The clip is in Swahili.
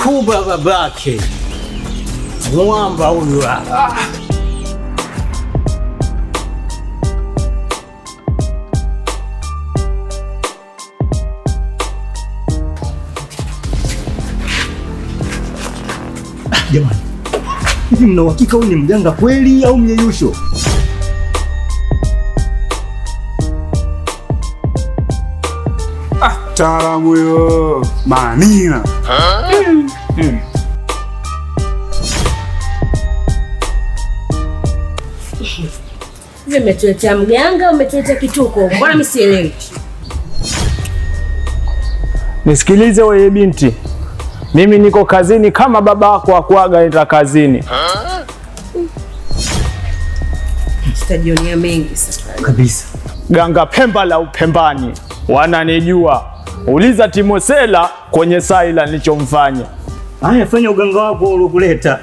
kuba babake mwamba huyu. Jamani, hivi mna uhakika huyu ni mganga kweli au myeyusho? Taalamu huyo Manila. Umetuletea mganga, umetuletea kituko. Mbona mimi sielewi? Nisikilize wewe binti. Mimi niko kazini kama babako akuaga nita kazini. Tutajionia mengi sasa. Kabisa. Ganga Pemba la Upembani. Wananijua. Uliza Timosela kwenye Saila nilichomfanya. Haya, fanya uganga wako uliokuleta.